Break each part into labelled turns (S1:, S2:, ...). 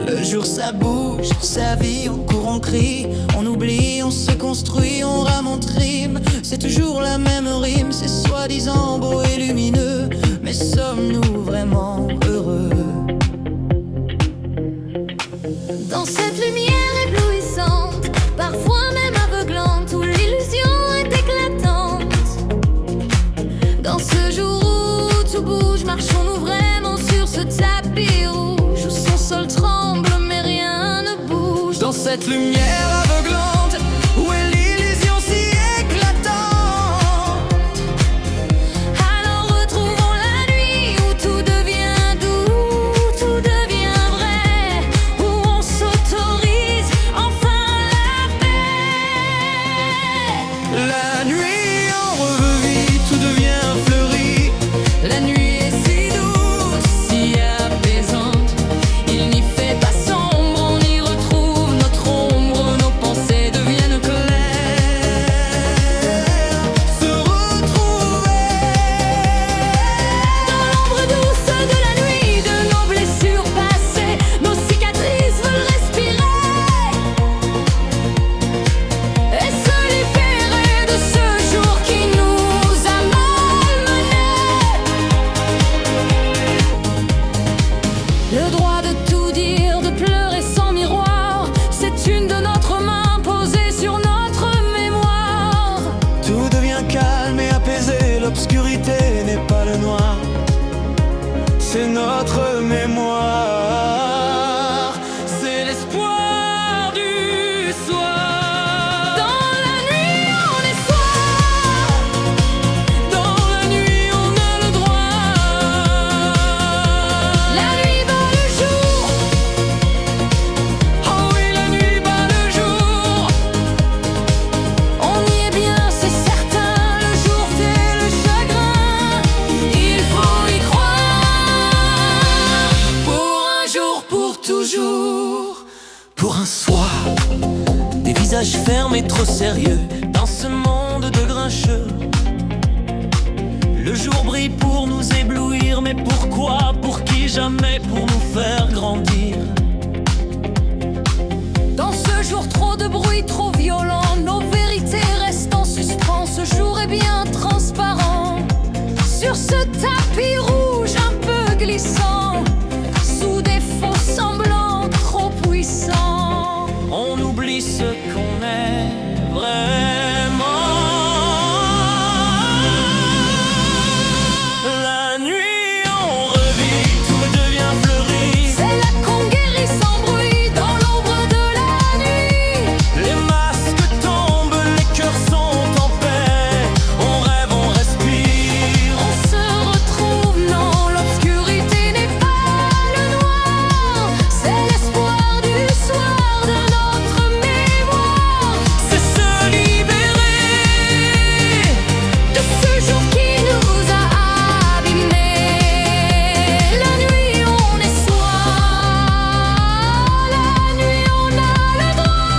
S1: Le jour ça bouge, ça vit, on court, on crie, on oublie, on se construit, on rame, on trime. C'est toujours la même rime, c'est soi-disant beau et lumineux. Mais sommes-nous vraiment heureux?
S2: Dans cette lumière éblouissante, parfois même aveuglante, où l'illusion est éclatante. Dans ce jour où tout bouge, marchons-nous vraiment sur ce tapis rouge, où son sol tremble mais rien ne bouge.
S1: Dans cette lumière aveuglante, où est l'illusion si éclatante?
S2: Alors retrouvons la nuit où tout devient doux, tout devient vrai, où on s'autorise enfin la paix.
S1: La nuit en revit, tout devient fleuri. La nuit est si douce, si apaisante. Il n'y fait pas sombre, on y retrouve notre ombre. Nos pensées deviennent claires. Se retrouver
S2: Dans l'ombre douce de la nuit, de nos blessures passées, nos cicatrices veulent respirer et se libérer de ce jour qui nous a malmenés. Le droit de tout dire, de pleurer sans miroir, c'est une de notre main posée sur notre mémoire.
S1: tout devient calme et apaisé. L'obscurité n'est pas le noir, c'est notre mémoire. C'est l'espoir du soir.
S2: Dans la nuit, on est soi.
S1: Dans la nuit, on a le droit.
S2: La nuit bat le jour.
S1: Oh oui, la nuit bat le jour.
S2: On y est bien, c'est certain. Le jour fait le chagrin. Il faut y croire.
S1: Pour un jour, pour toujours. Pour un soir, des visages fermés trop sérieux dans ce monde de grincheux. Le jour brille pour nous éblouir, mais pourquoi? Pour qui? Jamais pour nous faire grandir.
S2: Dans ce jour, trop de bruit, trop violent, nos vérités restent en suspens. Ce jour est bien transparent. Sur ce tapis rouge un peu glissant, sous des faux semblants trop puissants.
S1: On oublie ce qu'on est vraiment. La nuit, on revit, tout devient fleuri.
S2: C'est là qu'on guérit sans bruit dans l'ombre de la nuit.
S1: Les masques tombent, les cœurs sont en paix. On rêve, on respire.
S2: On se retrouve, non, l'obscurité n'est pas le noir. C'est l'espoir du soir de notre mémoire.
S1: C'est se libérer
S2: De ce jour qui nous a abîmés. La nuit, on est soi. La nuit, on a le droit.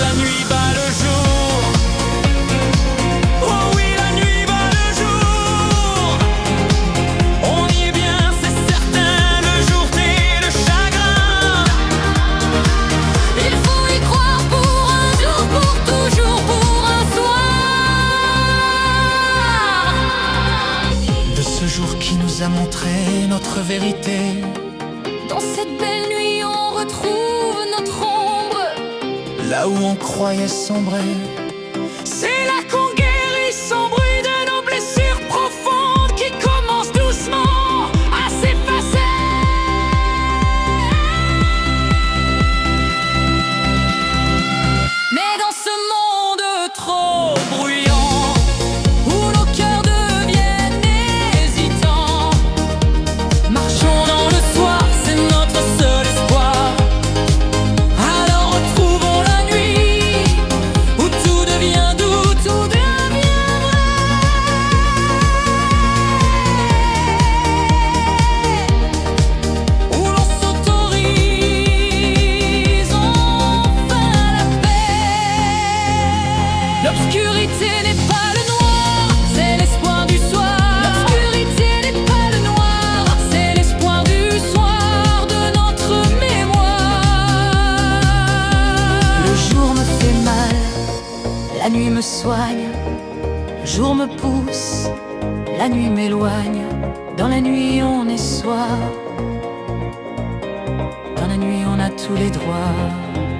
S1: La nuit bat le jour. Oh oui, la nuit bat le jour. On y est bien, c'est certain. Le jour fait le chagrin.
S2: Il faut y croire pour un jour, pour toujours, pour un soir.
S1: De ce jour qui nous a montré notre vérité.
S2: Dans cette belle nuit, on retrouve notre ombre.
S1: Là où on croyait sombrer,
S2: C'est là qu'on guérit sans bruit de nos blessures profondes qui commencent doucement à s'effacer. Mais dans ce monde trop bruyant, où nos cœurs deviennent hésitants, marchons dans le soir, c'est notre seul espoir. Alors retrouvons la nuit où tout nuit me soigne, le jour me pousse, la nuit m'éloigne. Dans la nuit on est soi, dans la nuit on a tous les droits.